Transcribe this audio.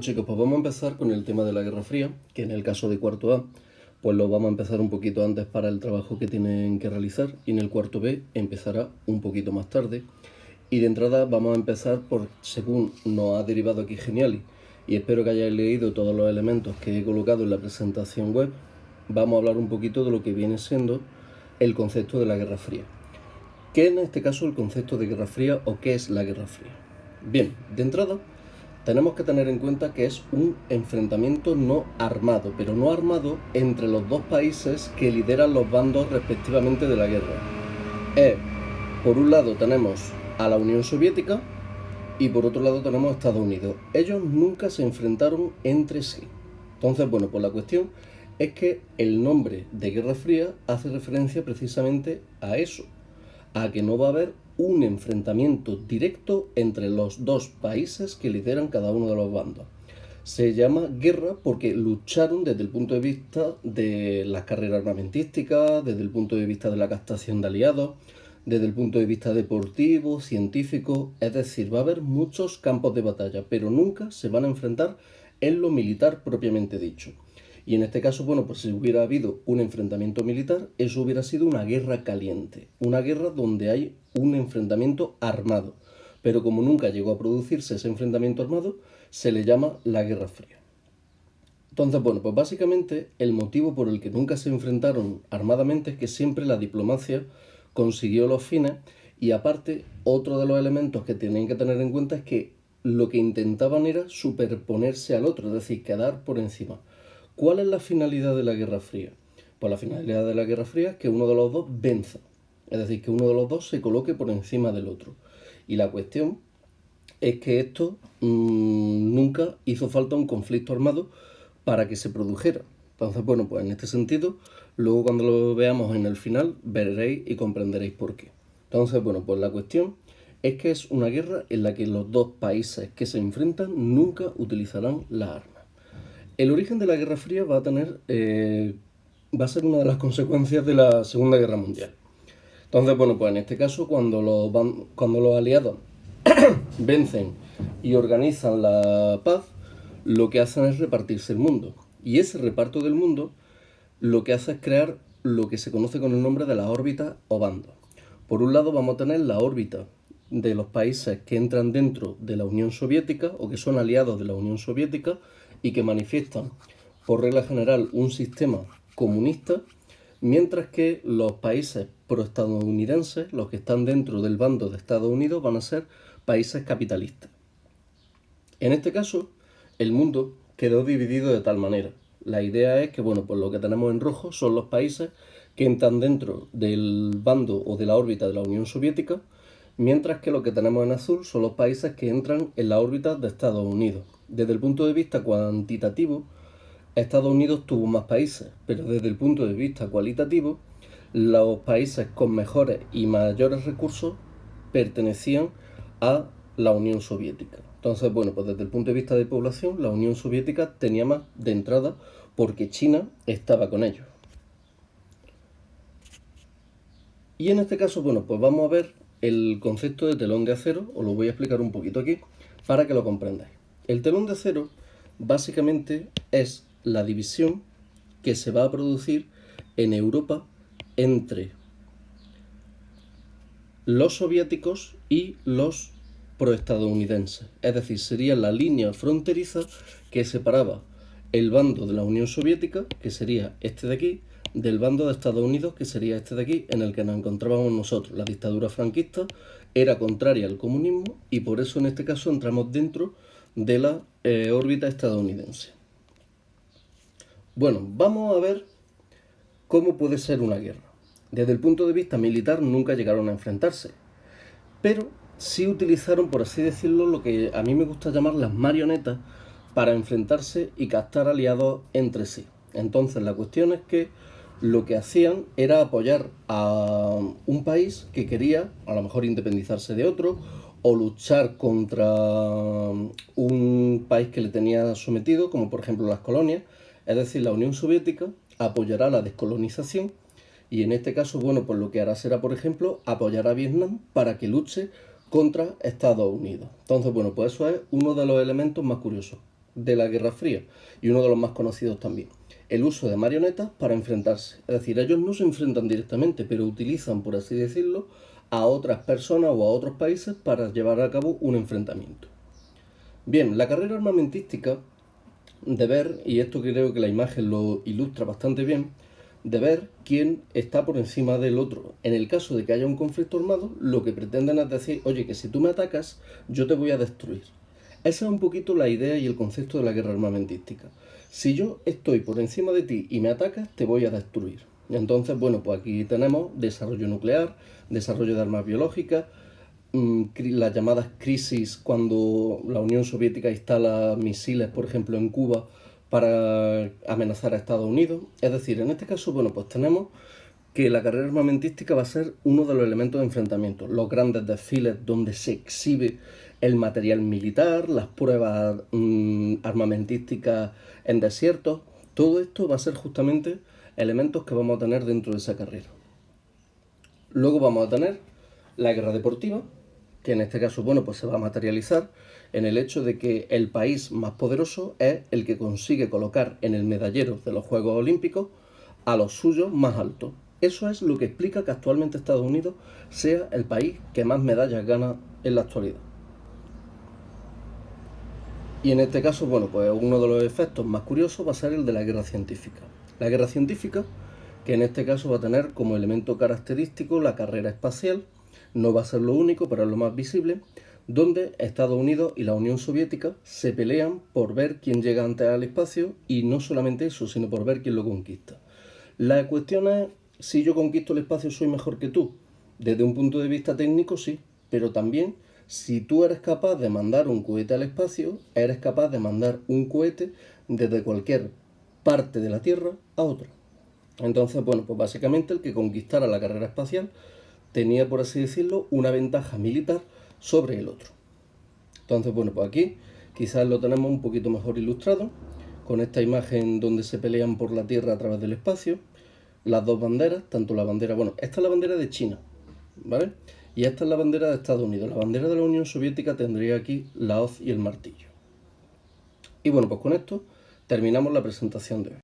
Chicos, pues vamos a empezar con el tema de la Guerra Fría, que en el caso de cuarto A, pues lo vamos a empezar un poquito antes para el trabajo que tienen que realizar, y en el cuarto B empezará un poquito más tarde. Y de entrada vamos a empezar por, según nos ha derivado aquí Geniali, y espero que hayáis leído todos los elementos que he colocado en la presentación web, vamos a hablar un poquito de lo que viene siendo el concepto de la Guerra Fría. ¿Qué es en este caso el concepto de Guerra Fría o qué es la Guerra Fría? Bien, de entrada tenemos que tener en cuenta que es un enfrentamiento no armado, pero no armado entre los dos países que lideran los bandos respectivamente de la guerra. Por un lado tenemos a la Unión Soviética y por otro lado tenemos a Estados Unidos. Ellos nunca se enfrentaron entre sí. Entonces, bueno, pues la cuestión es que el nombre de Guerra Fría hace referencia precisamente a eso, a que no va a haber un enfrentamiento directo entre los dos países que lideran cada uno de los bandos. Se llama guerra porque lucharon desde el punto de vista de las carreras armamentísticas, desde el punto de vista de la captación de aliados, desde el punto de vista deportivo, científico, es decir, va a haber muchos campos de batalla, pero nunca se van a enfrentar en lo militar propiamente dicho. Y en este caso, bueno, pues si hubiera habido un enfrentamiento militar, eso hubiera sido una guerra caliente, una guerra donde hay un enfrentamiento armado. Pero como nunca llegó a producirse ese enfrentamiento armado, se le llama la Guerra Fría. Entonces, bueno, pues básicamente el motivo por el que nunca se enfrentaron armadamente es que siempre la diplomacia consiguió los fines, y aparte, otro de los elementos que tienen que tener en cuenta es que lo que intentaban era superponerse al otro, es decir, quedar por encima. ¿Cuál es la finalidad de la Guerra Fría? Pues la finalidad de la Guerra Fría es que uno de los dos venza, es decir, que uno de los dos se coloque por encima del otro. Y la cuestión es que esto nunca hizo falta un conflicto armado para que se produjera. Entonces, bueno, pues en este sentido, luego cuando lo veamos en el final, veréis y comprenderéis por qué. Entonces, bueno, pues la cuestión es que es una guerra en la que los dos países que se enfrentan nunca utilizarán las armas. El origen de la Guerra Fría va a ser una de las consecuencias de la Segunda Guerra Mundial. Entonces, bueno, pues en este caso, cuando los aliados vencen y organizan la paz, lo que hacen es repartirse el mundo. Y ese reparto del mundo lo que hace es crear lo que se conoce con el nombre de las órbitas o bandos. Por un lado vamos a tener la órbita de los países que entran dentro de la Unión Soviética o que son aliados de la Unión Soviética y que manifiestan, por regla general, un sistema comunista, mientras que los países proestadounidenses, los que están dentro del bando de Estados Unidos, van a ser países capitalistas. En este caso, el mundo quedó dividido de tal manera. La idea es que, bueno, pues lo que tenemos en rojo son los países que entran dentro del bando o de la órbita de la Unión Soviética, mientras que lo que tenemos en azul son los países que entran en la órbita de Estados Unidos. Desde el punto de vista cuantitativo, Estados Unidos tuvo más países, pero desde el punto de vista cualitativo, los países con mejores y mayores recursos pertenecían a la Unión Soviética. Entonces, bueno, pues desde el punto de vista de población, la Unión Soviética tenía más de entrada porque China estaba con ellos. Y en este caso, bueno, pues vamos a ver el concepto de telón de acero, os lo voy a explicar un poquito aquí para que lo comprendáis. El telón de acero básicamente es la división que se va a producir en Europa entre los soviéticos y los proestadounidenses. Es decir, sería la línea fronteriza que separaba el bando de la Unión Soviética, que sería este de aquí, del bando de Estados Unidos, que sería este de aquí, en el que nos encontrábamos nosotros. La dictadura franquista era contraria al comunismo y por eso en este caso entramos dentro de la órbita estadounidense. Bueno, vamos a ver cómo puede ser una guerra. Desde el punto de vista militar nunca llegaron a enfrentarse, pero sí utilizaron, por así decirlo, lo que a mí me gusta llamar las marionetas para enfrentarse y captar aliados entre sí. Entonces la cuestión es que lo que hacían era apoyar a un país que quería a lo mejor independizarse de otro o luchar contra un país que le tenía sometido, como por ejemplo las colonias. Es decir, la Unión Soviética apoyará la descolonización y en este caso, bueno, pues lo que hará será, por ejemplo, apoyar a Vietnam para que luche contra Estados Unidos. Entonces, bueno, pues eso es uno de los elementos más curiosos. de la Guerra Fría y uno de los más conocidos también. El uso de marionetas para enfrentarse. Es decir, ellos no se enfrentan directamente, pero utilizan, por así decirlo, a otras personas o a otros países para llevar a cabo un enfrentamiento. Bien, la carrera armamentística de ver, y esto creo que la imagen lo ilustra bastante bien, de ver quién está por encima del otro. En el caso de que haya un conflicto armado, lo que pretenden es decir, oye, que si tú me atacas, yo te voy a destruir. Esa es un poquito la idea y el concepto de la guerra armamentística. Si yo estoy por encima de ti y me atacas, te voy a destruir. Entonces, bueno, pues aquí tenemos desarrollo nuclear, desarrollo de armas biológicas, las llamadas crisis cuando la Unión Soviética instala misiles, por ejemplo, en Cuba para amenazar a Estados Unidos. Es decir, en este caso, bueno, pues tenemos que la carrera armamentística va a ser uno de los elementos de enfrentamiento. Los grandes desfiles donde se exhibe el material militar, las pruebas armamentísticas en desiertos, todo esto va a ser justamente elementos que vamos a tener dentro de esa carrera. Luego vamos a tener la guerra deportiva, que en este caso, bueno, pues se va a materializar en el hecho de que el país más poderoso es el que consigue colocar en el medallero de los Juegos Olímpicos a los suyos más altos. Eso es lo que explica que actualmente Estados Unidos sea el país que más medallas gana en la actualidad. Y en este caso, bueno, pues uno de los efectos más curiosos va a ser el de la guerra científica. La guerra científica, que en este caso va a tener como elemento característico la carrera espacial, no va a ser lo único, pero es lo más visible, donde Estados Unidos y la Unión Soviética se pelean por ver quién llega antes al espacio y no solamente eso, sino por ver quién lo conquista. La cuestión es, si yo conquisto el espacio, ¿soy mejor que tú? Desde un punto de vista técnico, sí, pero también si tú eres capaz de mandar un cohete al espacio, eres capaz de mandar un cohete desde cualquier parte de la Tierra a otra. Entonces, bueno, pues básicamente el que conquistara la carrera espacial tenía, por así decirlo, una ventaja militar sobre el otro. Entonces, bueno, pues aquí quizás lo tenemos un poquito mejor ilustrado, con esta imagen donde se pelean por la Tierra a través del espacio, las dos banderas, tanto la bandera, bueno, esta es la bandera de China, ¿vale? Y esta es la bandera de Estados Unidos. La bandera de la Unión Soviética tendría aquí la hoz y el martillo. Y bueno, pues con esto terminamos la presentación de hoy.